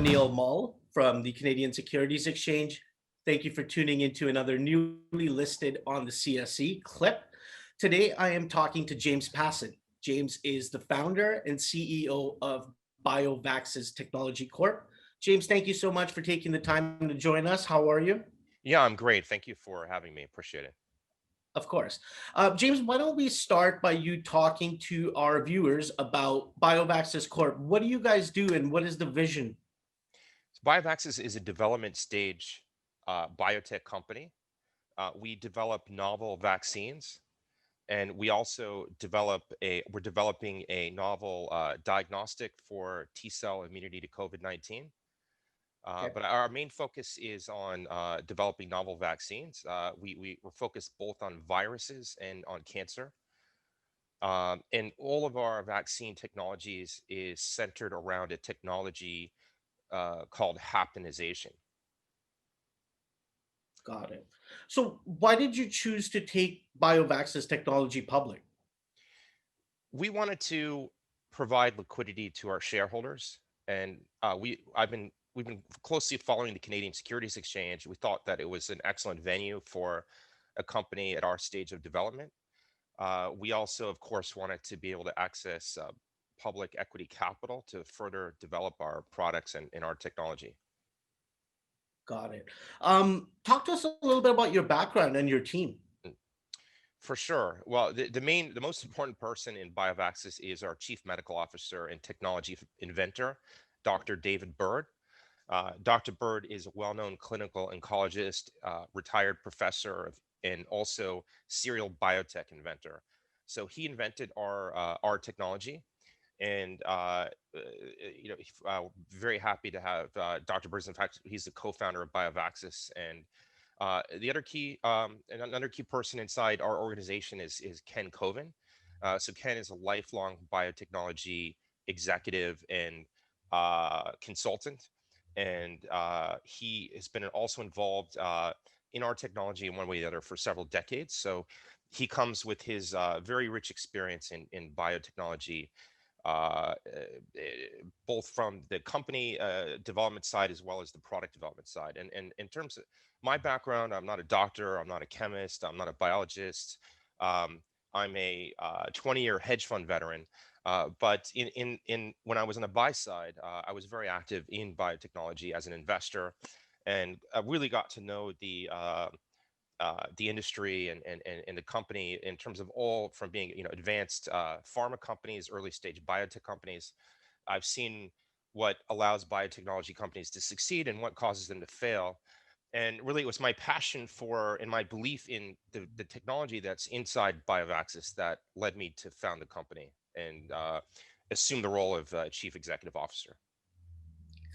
Neil Mull from the Canadian Securities Exchange. Thank you for tuning into another newly listed on the CSE clip. Today, I am talking to James Passin. James is the founder and CEO of BioVaxys Technology Corp. James, thank you so much for taking the time to join us. How are you? Yeah, I'm great. Thank you for having me. Appreciate it. Of course. James, why don't we start by you talking to our viewers about BioVaxys Corp? What do you guys do and what is the vision? So BioVaxys is a development stage biotech company. We develop novel vaccines, and we also we're developing a novel diagnostic for T cell immunity to COVID-19. Okay. But our main focus is on developing novel vaccines. We're focused both on viruses and on cancer. And all of our vaccine technologies is centered around a technology called haptenization. Got it. So why did you choose to take BioVax's technology public? We wanted to provide liquidity to our shareholders, and we've been closely following the Canadian Securities Exchange. We thought that it was an excellent venue for a company at our stage of development. We also, of course, wanted to be able to access public equity capital to further develop our products and our technology. Got it. Talk to us a little bit about your background and your team. For sure. Well, the most important person in BioVaxis is our Chief Medical Officer and Technology Inventor, Dr. David Bird. Dr. Bird is a well-known clinical oncologist, retired professor and also serial biotech inventor. So he invented our technology, and very happy to have Dr. Bird. In fact, he's the co-founder of BioVaxis, and and another key person inside our organization is Ken Coven. So Ken is a lifelong biotechnology executive and consultant, and he has been also involved in our technology in one way or the other for several decades. So he comes with his very rich experience in biotechnology, both from the company development side as well as the product development side. And in terms of my background, I'm not a doctor, I'm not a chemist, I'm not a biologist. I'm a 20-year hedge fund veteran. But in when I was on the buy side, I was very active in biotechnology as an investor, and I really got to know the industry and the company in terms of all from being advanced pharma companies, early stage biotech companies. I've seen what allows biotechnology companies to succeed and what causes them to fail. And really, it was my passion for and my belief in the technology that's inside BioVaxis that led me to found the company and assume the role of chief executive officer.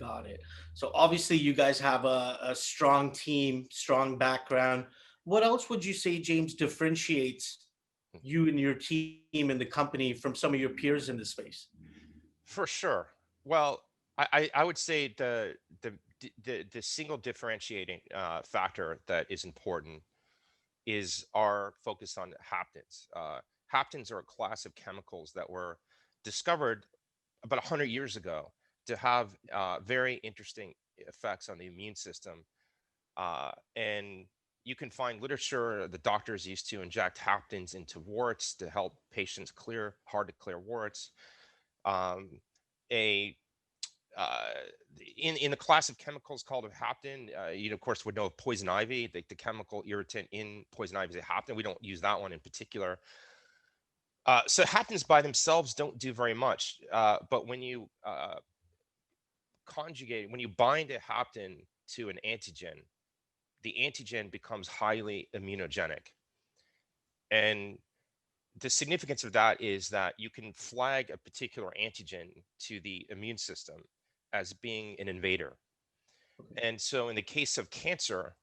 Got it. So obviously, you guys have a strong team, strong background. What else would you say, James, differentiates you and your team and the company from some of your peers in the space? For sure. Well, I would say the single differentiating factor that is important is our focus on haptens. Haptens are a class of chemicals that were discovered about 100 years ago to have very interesting effects on the immune system. And you can find literature, the doctors used to inject haptens into warts to help patients clear hard to clear warts. Um, a uh, in the class of chemicals called a hapten, you of course would know of poison ivy. The chemical irritant in poison ivy is a hapten. We don't use that one in particular. So haptens by themselves don't do very much. But when you when you bind a hapten to an antigen, the antigen becomes highly immunogenic. And the significance of that is that you can flag a particular antigen to the immune system as being an invader. Okay. And so, in the case of cancer,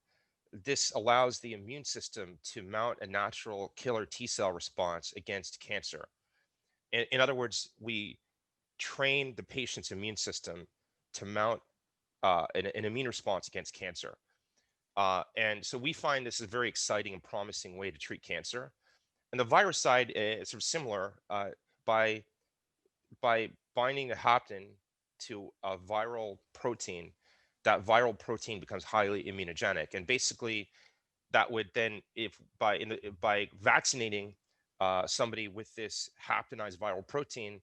this allows the immune system to mount a natural killer T cell response against cancer. In other words, we train the patient's immune system to mount an immune response against cancer. And so, we find this is a very exciting and promising way to treat cancer. And the virus side is sort of similar by binding the hapten to a viral protein, that viral protein becomes highly immunogenic. And basically, that would then, if by vaccinating somebody with this haptenized viral protein,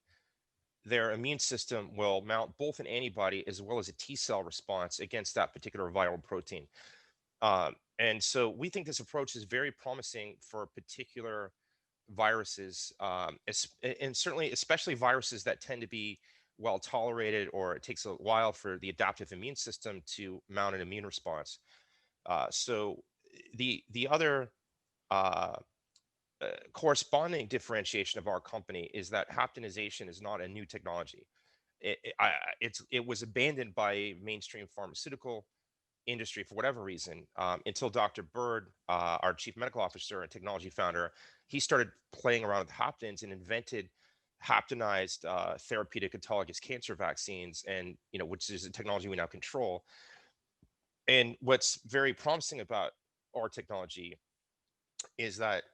their immune system will mount both an antibody as well as a T cell response against that particular viral protein. And so we think this approach is very promising for particular viruses, and certainly, especially viruses that tend to be well tolerated, or it takes a while for the adaptive immune system to mount an immune response. So the other uh, corresponding differentiation of our company is that haptenization is not a new technology. It was abandoned by mainstream pharmaceutical industry for whatever reason, until Dr. Bird, our chief medical officer and technology founder, he started playing around with haptens and invented haptenized therapeutic autologous cancer vaccines, and which is a technology we now control. And what's very promising about our technology is that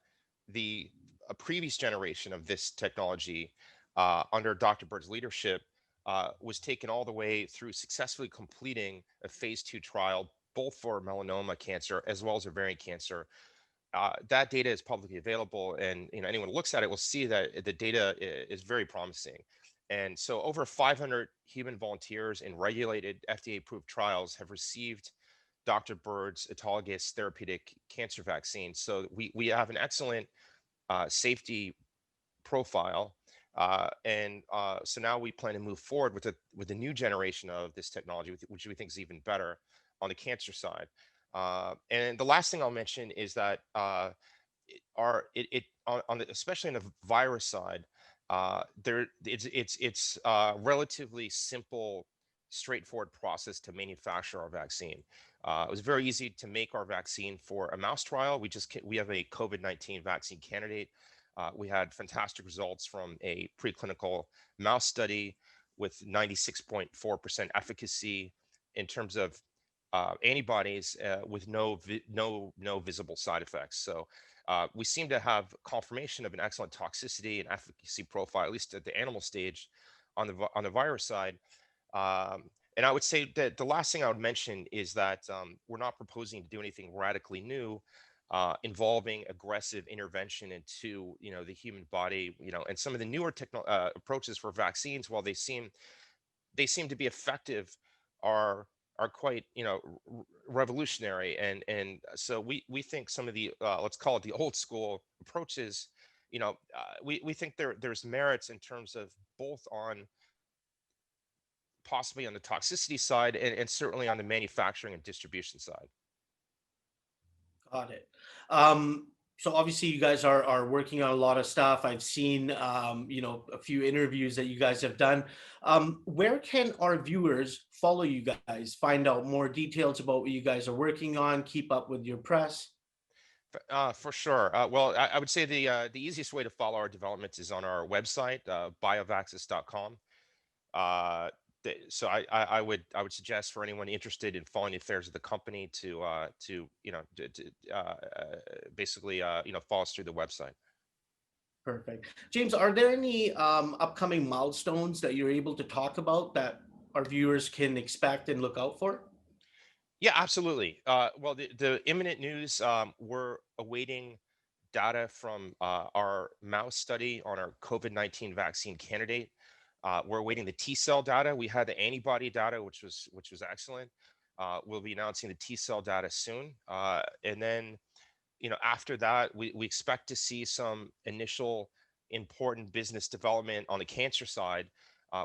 the a previous generation of this technology, under Dr. Bird's leadership, was taken all the way through successfully completing a phase 2 trial, both for melanoma cancer as well as ovarian cancer. That data is publicly available, and anyone who looks at it will see that the data is very promising. And so, over 500 human volunteers in regulated FDA-approved trials have received Dr. Bird's autologous therapeutic cancer vaccine. So we have an excellent safety profile. So now we plan to move forward with a new generation of this technology, which we think is even better on the cancer side. And the last thing I'll mention is that on the, especially on the virus side, it's relatively simple, straightforward process to manufacture our vaccine. It was very easy to make our vaccine for a mouse trial. We have a COVID-19 vaccine candidate. We had fantastic results from a preclinical mouse study with 96.4% efficacy in terms of antibodies, with no visible side effects. So we seem to have confirmation of an excellent toxicity and efficacy profile, at least at the animal stage, on the virus side. Um, and I would say that the last thing I would mention is that we're not proposing to do anything radically new, involving aggressive intervention into the human body. And some of the newer approaches for vaccines, while they seem to be effective, are quite revolutionary. And so we think some of the, let's call it, the old school approaches, we think there's merits in terms of both on possibly on the toxicity side, and certainly on the manufacturing and distribution side. Got it. So obviously you guys are working on a lot of stuff. I've seen a few interviews that you guys have done. Where can our viewers follow you guys, find out more details about what you guys are working on, keep up with your press? For sure. Well, I would say the easiest way to follow our developments is on our website, biovaxys.com. Uh, so I would suggest for anyone interested in following the affairs of the company basically follow us through the website. Perfect. James, are there any upcoming milestones that you're able to talk about that our viewers can expect and look out for? Yeah, absolutely. Well, the imminent news, we're awaiting data from our mouse study on our COVID-19 vaccine candidate. We're awaiting the T cell data. We had the antibody data, which was excellent. We'll be announcing the T cell data soon, and then after that, we expect to see some initial important business development on the cancer side.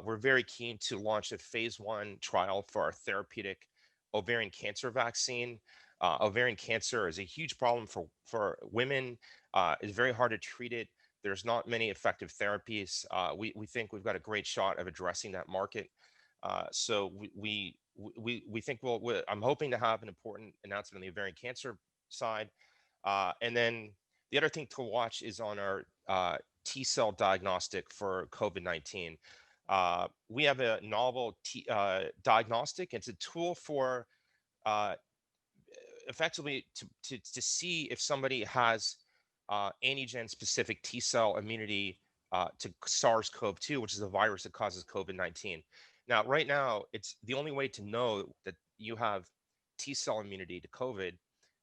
We're very keen to launch a phase 1 trial for our therapeutic ovarian cancer vaccine. Ovarian cancer is a huge problem for women. It's very hard to treat it. There's not many effective therapies. We think we've got a great shot of addressing that market. So we think I'm hoping to have an important announcement on the ovarian cancer side. And then the other thing to watch is on our T cell diagnostic for COVID-19. We have a novel diagnostic. It's a tool for uh, effectively to see if somebody has antigen specific T cell immunity to SARS-CoV-2, which is a virus that causes COVID-19. Now, right now, it's the only way to know that you have T cell immunity to COVID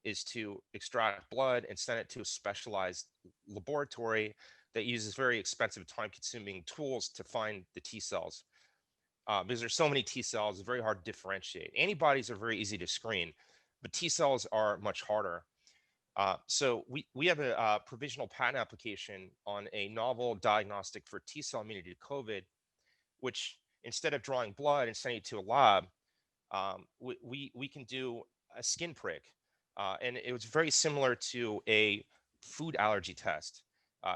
is to extract blood and send it to a specialized laboratory that uses very expensive, time consuming tools to find the T cells. Because there's so many T cells, it's very hard to differentiate. Antibodies are very easy to screen, but T cells are much harder. So we have a provisional patent application on a novel diagnostic for T cell immunity to COVID, which instead of drawing blood and sending it to a lab, we can do a skin prick, and it was very similar to a food allergy test.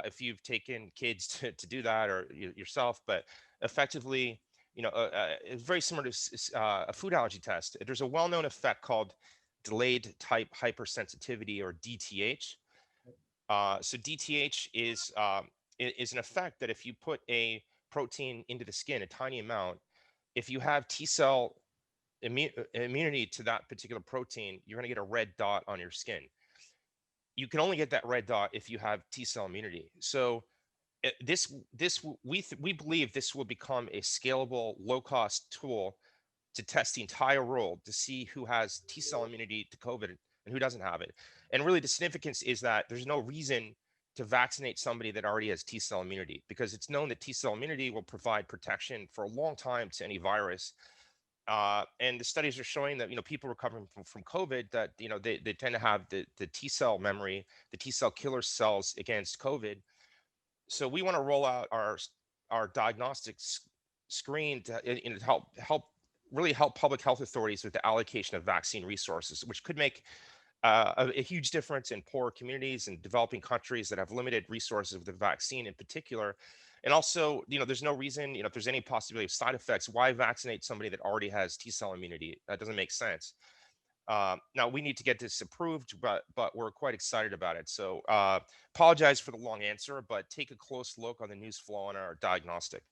If you've taken kids to do that or yourself, but effectively, it's very similar to a food allergy test. There's a well-known effect called delayed type hypersensitivity, or DTH. So DTH is an effect that if you put a protein into the skin, a tiny amount, if you have T cell immunity to that particular protein, you're going to get a red dot on your skin. You can only get that red dot if you have T cell immunity. So we believe this will become a scalable, low cost tool to test the entire world to see who has T cell immunity to COVID and who doesn't have it. And really, the significance is that there's no reason to vaccinate somebody that already has T cell immunity, because it's known that T cell immunity will provide protection for a long time to any virus. And the studies are showing that people recovering from COVID, that they tend to have the T cell memory, the T cell killer cells against COVID. So we want to roll out our diagnostics screen to help public health authorities with the allocation of vaccine resources, which could make a huge difference in poor communities and developing countries that have limited resources with the vaccine in particular. And also, there's no reason, if there's any possibility of side effects, why vaccinate somebody that already has T cell immunity? That doesn't make sense. Now we need to get this approved, but we're quite excited about it. So apologize for the long answer, but take a close look on the news flow on our diagnostic.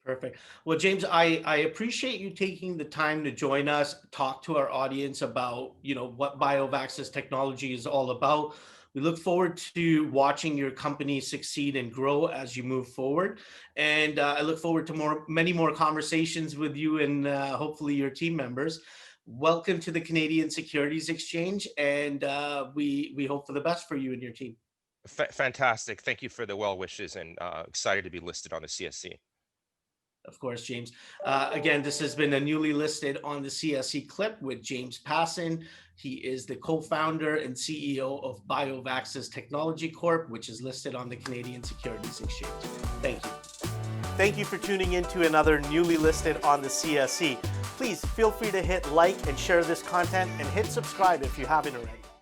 Perfect. Well, James, I appreciate you taking the time to join us, talk to our audience about, what BioVaxys technology is all about. We look forward to watching your company succeed and grow as you move forward. And I look forward to many more conversations with you and hopefully your team members. Welcome to the Canadian Securities Exchange, and we hope for the best for you and your team. Fantastic. Thank you for the well wishes, and excited to be listed on the CSE. Of course, James. Again, this has been a newly listed on the CSE clip with James Passin. He is the co-founder and CEO of BioVaxys Technology Corp, which is listed on the Canadian Securities Exchange. Thank you. Thank you for tuning in to another newly listed on the CSE. Please feel free to hit like and share this content, and hit subscribe if you haven't already.